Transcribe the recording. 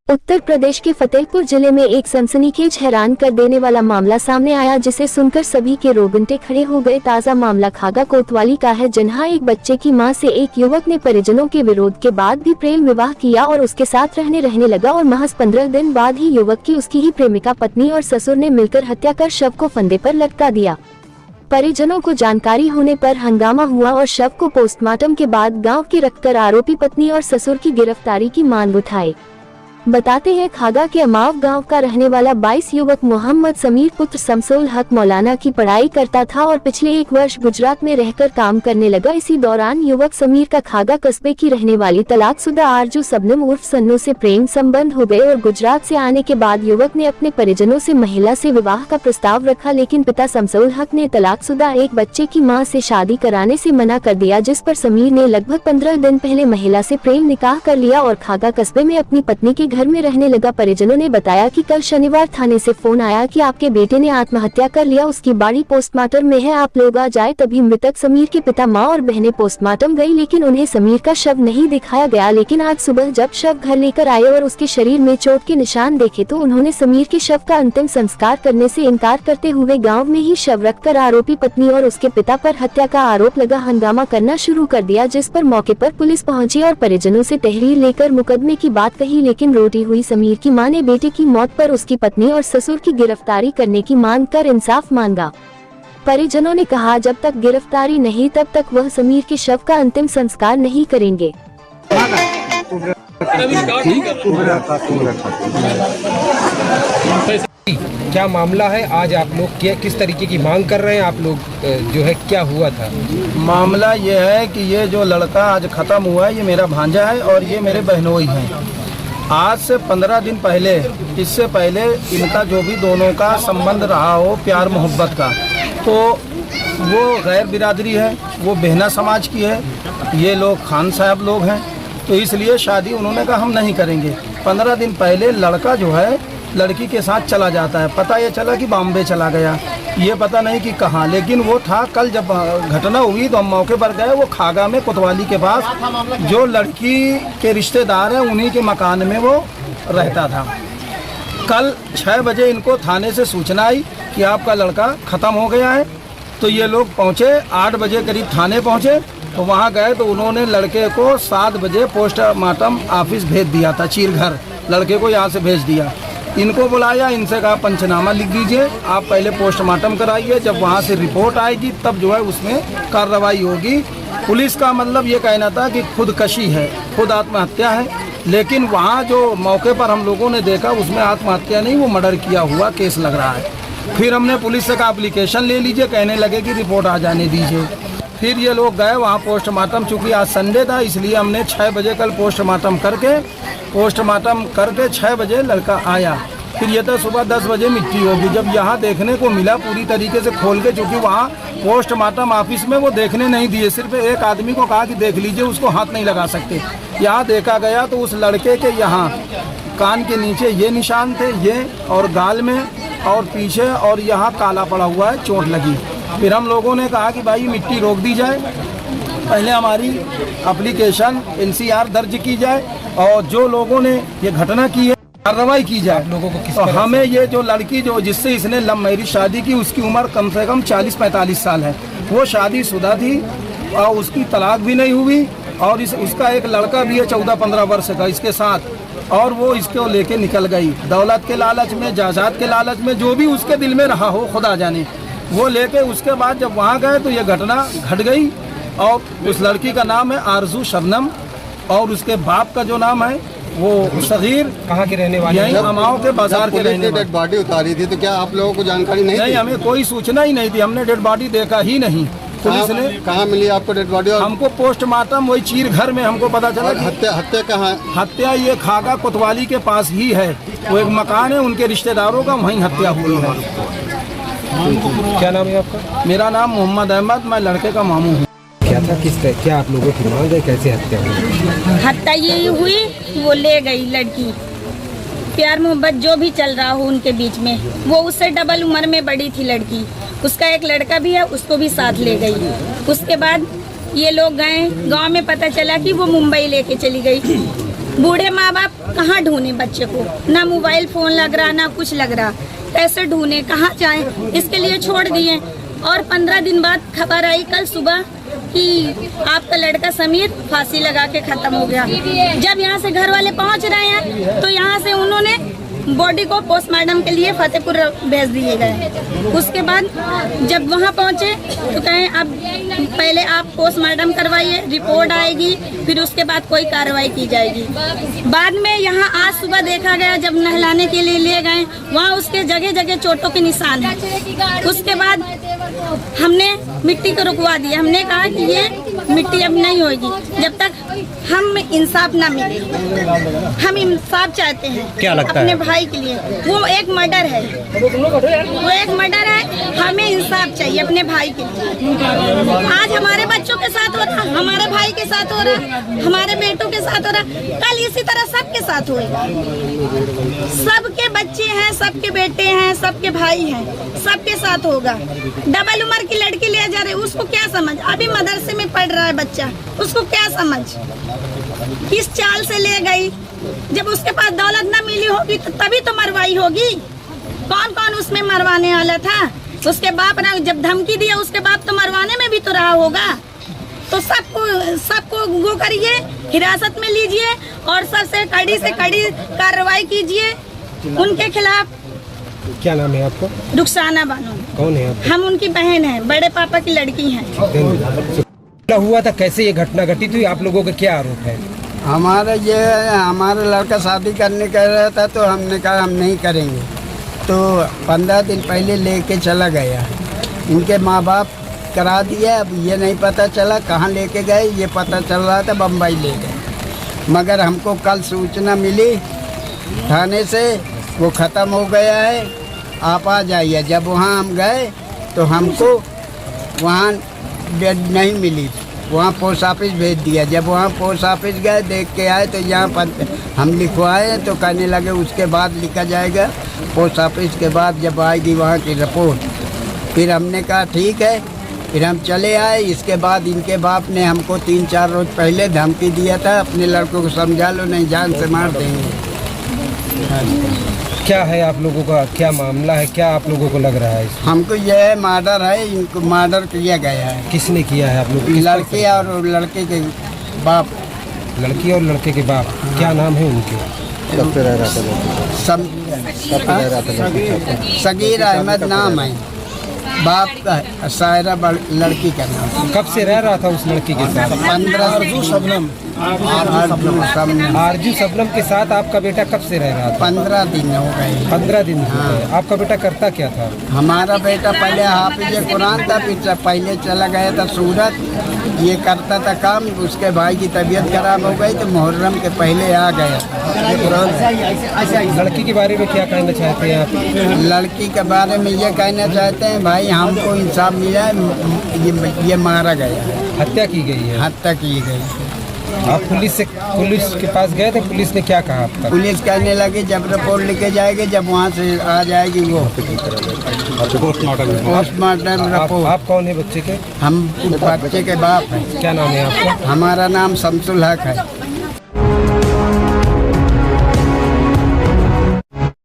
उत्तर प्रदेश के फतेहपुर जिले में एक सनसनीखेज हैरान कर देने वाला मामला सामने आया, जिसे सुनकर सभी के रोंगटे खड़े हो गए। ताज़ा मामला खागा कोतवाली का है, जहां एक बच्चे की मां से एक युवक ने परिजनों के विरोध के बाद भी प्रेम विवाह किया और उसके साथ रहने लगा और महज 15 दिन बाद ही युवक की उसकी ही प्रेमिका पत्नी और ससुर ने मिलकर हत्या कर शव को फंदे पर लटका दिया। परिजनों को जानकारी होने पर हंगामा हुआ और शव को पोस्टमार्टम के बाद गाँव की रखकर आरोपी पत्नी और ससुर की गिरफ्तारी की मांग उठाई। बताते हैं, खागा के अमाव गांव का रहने वाला 22 युवक मोहम्मद समीर पुत्र शमसुल हक मौलाना की पढ़ाई करता था और पिछले 1 वर्ष गुजरात में रहकर काम करने लगा। इसी दौरान युवक समीर का खागा कस्बे की रहने वाली तलाकशुदा आरजू शबनम उर्फ सन्नू से प्रेम संबंध हो गए और गुजरात से आने के बाद युवक ने अपने परिजनों से महिला से विवाह का प्रस्ताव रखा, लेकिन पिता शमसुल हक ने तलाकशुदा एक बच्चे की मां से शादी कराने से मना कर दिया, जिस पर समीर ने लगभग 15 दिन पहले महिला से प्रेम निकाह कर लिया और खागा कस्बे में अपनी पत्नी के घर में रहने लगा। परिजनों ने बताया कि कल शनिवार थाने से फोन आया कि आपके बेटे ने आत्महत्या कर लिया, उसकी बॉडी पोस्टमार्टम में है, आप लोग आ जाए। तभी मृतक समीर के पिता, मां और बहनें पोस्टमार्टम गई, लेकिन उन्हें समीर का शव नहीं दिखाया गया। लेकिन आज सुबह जब शव घर लेकर आए और उसके शरीर में चोट के निशान देखे तो उन्होंने समीर के शव का अंतिम संस्कार करने से इनकार करते हुए गाँव में ही शव रखकर आरोपी पत्नी और उसके पिता पर हत्या का आरोप लगा हंगामा करना शुरू कर दिया, जिस पर मौके पर पुलिस पहुंची और परिजनों से तहरीर लेकर मुकदमे की बात कही। लेकिन रोती हुई समीर की मां ने बेटे की मौत पर उसकी पत्नी और ससुर की गिरफ्तारी करने की मांग कर इंसाफ मांगा। परिजनों ने कहा, जब तक गिरफ्तारी नहीं तब तक वह समीर के शव का अंतिम संस्कार नहीं करेंगे। क्या मामला है, आज आप लोग किस तरीके की मांग कर रहे हैं? आप लोग जो है क्या हुआ था? मामला ये है कि ये जो लड़का आज ख़त्म हुआ है, ये मेरा भांजा है और ये मेरे बहनोई हैं। आज से 15 दिन पहले, इससे पहले इनका जो भी दोनों का संबंध रहा हो प्यार मोहब्बत का, तो वो गैर बिरादरी है, वो बहना समाज की है, ये लोग खान साहब लोग हैं, तो इसलिए शादी उन्होंने कहा हम नहीं करेंगे। 15 दिन पहले लड़का जो है लड़की के साथ चला जाता है, पता ये चला कि बॉम्बे चला गया, ये पता नहीं कि कहाँ, लेकिन वो था कल जब घटना हुई तो हम मौके पर गए। वो खागा में कोतवाली के पास जो लड़की के रिश्तेदार हैं उन्हीं के मकान में वो रहता था। कल 6 बजे इनको थाने से सूचना आई कि आपका लड़का ख़त्म हो गया है, तो ये लोग पहुँचे, 8 बजे करीब थाने पहुँचे, तो वहाँ गए तो उन्होंने लड़के को 7 बजे पोस्टमार्टम ऑफिस भेज दिया था, चीरघर लड़के को यहाँ से भेज दिया। इनको बुलाया, इनसे कहा पंचनामा लिख दीजिए, आप पहले पोस्टमार्टम कराइए, जब वहाँ से रिपोर्ट आएगी तब जो है उसमें कार्रवाई होगी। पुलिस का मतलब ये कहना था कि खुदकशी है, खुद आत्महत्या है, लेकिन वहाँ जो मौके पर हम लोगों ने देखा उसमें आत्महत्या नहीं, वो मर्डर किया हुआ केस लग रहा है। फिर हमने पुलिस से कहा एप्लीकेशन ले लीजिए, कहने लगे कि रिपोर्ट आ जाने दीजिए। फिर ये लोग गए वहाँ पोस्टमार्टम, चूँकि आज संडे था इसलिए हमने 6 बजे कल पोस्टमार्टम करके 6 बजे लड़का आया। फिर ये तो सुबह 10 बजे मिट्टी होगी। जब यहाँ देखने को मिला पूरी तरीके से खोल के, क्योंकि वहाँ पोस्टमार्टम ऑफिस में वो देखने नहीं दिए, सिर्फ एक आदमी को कहा कि देख लीजिए, उसको हाथ नहीं लगा सकते। यहाँ देखा गया तो उस लड़के के यहाँ कान के नीचे ये निशान थे, ये और गाल में और पीछे, और यहाँ काला पड़ा हुआ है, चोट लगी। फिर हम लोगों ने कहा कि भाई मिट्टी रोक दी जाए, पहले हमारी एप्लीकेशन NCR दर्ज की जाए और जो लोगों ने ये घटना की है कार्रवाई की जाए। लोगों को तो हमें ये जो लड़की जो जिससे इसने लव मैरिज शादी की, उसकी उम्र कम से कम 40-45 साल है, वो शादीशुदा थी और उसकी तलाक भी नहीं हुई, और उसका एक लड़का भी है 14-15 वर्ष का इसके साथ, और वो इसको लेके निकल गई दौलत के लालच में, जायदाद के लालच में, जो भी उसके दिल में रहा हो खुदा जाने, वो लेके उसके बाद जब वहाँ गए तो ये घटना घट गई। और उस लड़की का नाम है आरजू शबनम और उसके बाप का जो नाम है वो सगीर। कहाँ के रहने वाले? यही अमाओं के बाजार के रहने वाले। डेड बॉडी उतारी थी तो क्या आप लोगों को जानकारी नहीं? नहीं, हमें कोई सूचना ही नहीं थी, हमने डेड बॉडी देखा ही नहीं। पुलिस ने कहाँ मिली आपको डेड बॉडी? हमको पोस्टमार्टम वही चीरघर में हमको पता चला। हत्या कहाँ है? हत्या ये खागा कोतवाली के पास ही है, वो एक मकान है उनके रिश्तेदारों का, वहीं हत्या हुई है। क्या नाम है आपका? मेरा नाम मोहम्मद अहमद, मैं लड़के का मामू हूँ। क्या था, क्या आप लोगों की मांग है, कैसे हत्या हुई? हत्या ये हुई कि वो ले गई लड़की, प्यार मोहब्बत जो भी चल रहा हो उनके बीच में, वो उससे डबल उम्र में बड़ी थी लड़की, उसका एक लड़का भी है, उसको भी साथ ले गई। उसके बाद ये लोग गए, गांव में पता चला कि वो मुंबई लेके चली गई। बूढ़े माँ बाप कहाँ ढूंढे बच्चे को, ना मोबाइल फोन लग रहा ना कुछ लग रहा, कैसे ढूंढे कहाँ जाए, इसके लिए छोड़ दिए। और 15 दिन बाद खबर आई कल सुबह कि आपका लड़का समीर फांसी लगा के खत्म हो गया। जब यहाँ से घर वाले पहुँच रहे हैं तो यहाँ से उन्होंने बॉडी को पोस्टमार्टम के लिए फतेहपुर भेज दिए गए। उसके बाद जब वहाँ पहुँचे तो कहें अब पहले आप पोस्टमार्टम करवाइए, रिपोर्ट आएगी, फिर उसके बाद कोई कार्रवाई की जाएगी। बाद में यहाँ आज सुबह देखा गया, जब नहलाने के लिए ले गए वहाँ उसके जगह जगह चोटों के निशान हैं। उसके बाद हमने मिट्टी को रुकवा दिया। हमने कहा कि ये मिट्टी अब नहीं होगी जब तक हम इंसाफ ना मिले। हम इंसाफ चाहते हैं। क्या लगता अपने है? भाई के लिए वो एक मर्डर है, वो एक मर्डर है। हमें इंसाफ चाहिए अपने भाई के लिए। आज हमारे बच्चों के साथ हो रहा, हमारे भाई के साथ हो रहा, हमारे बेटों के साथ हो रहा, कल इसी तरह सबके साथ होएगा। सबके बच्चे हैं, सबके बेटे हैं, सबके भाई हैं, सबके साथ होगा। डबल उम्र की लड़की ले जा रहे, उसको क्या समझ, अभी मदरसे में पढ़ रहा है बच्चा, उसको क्या समझ, किस चाल से ले गई। जब उसके पास दौलत न मिली होगी तो तभी तो मरवाई होगी। कौन कौन उसमें मरवाने वाला था? उसके बाप ने जब धमकी दिया, उसके बाप तो मरवाने में भी तो रहा होगा। तो सबको वो करिए, हिरासत में लीजिए और सबसे कड़ी से कड़ी कार्रवाई कीजिए उनके खिलाफ। क्या नाम है आपको? रुखसाना बानो। कौन है आप? हम उनकी बहन हैं, बड़े पापा की लड़की हैं। हुआ था, कैसे ये घटना घटी थी, आप लोगों का क्या आरोप है? हमारा लड़का शादी करने कह रहा था तो हमने कहा हम नहीं करेंगे। तो 15 दिन पहले लेके चला गया। उनके माँ बाप करा दिया। अब ये नहीं पता चला कहाँ लेके गए, ये पता चल रहा था बम्बई ले गए। मगर हमको कल सूचना मिली थाने से, वो ख़त्म हो गया है, आप आ जाइए। जब वहाँ हम गए तो हमको वहाँ बेड नहीं मिली, वहाँ पोस्ट ऑफिस भेज दिया। जब वहाँ पोस्ट ऑफिस गए, देख के आए तो यहाँ पर हम लिखवाए तो कहने लगे उसके बाद लिखा जाएगा पोस्ट ऑफिस के बाद जब आएगी वहाँ की रिपोर्ट। फिर हमने कहा ठीक है, फिर हम चले आए। इसके बाद इनके बाप ने हमको 3-4 रोज पहले धमकी दिया था, अपने लड़कों को समझा लो नहीं जान से मार देंगे। क्या है आप लोगों का, क्या मामला है, क्या आप लोगों को लग रहा है? हमको यह मर्डर है, इनको मर्डर किया गया है। किसने किया है आप लोग? लड़के और लड़के के बाप। लड़की और लड़के के बाप, क्या नाम है उनके? सगीर अहमद नाम है बाप का, सायरा लड़की का नाम। कब से रह रहा था उस लड़की के साथ? 15 आरजू शबनम के साथ आपका बेटा कब से रह रहा था? 15 दिन हो गए। 15 दिन हो गए। आपका बेटा करता क्या था? हमारा बेटा पहले हाफिज कुरान था, फिर पहले चला गया था सूरत, ये करता था काम। उसके भाई की तबीयत खराब हो गई तो मुहर्रम के पहले आ गया। लड़की के बारे में क्या कहना चाहते हैं आप? लड़की के बारे में ये कहना चाहते हैं भाई हमको इंसाफ मिला है, ये मारा गया है, हत्या की गई है। हत्या की गई। आप पुलिस के पास गए थे, पुलिस ने क्या कहा आपका? पुलिस कहने लगी जब रिपोर्ट लिखे जाएगी, जब वहाँ से आ जाएगी वो पोस्टमार्टम रिपोर्ट। आप कौन है बच्चे के? हम बच्चे के बाप हैं। क्या नाम है आपका? हमारा नाम शमसुल हक है।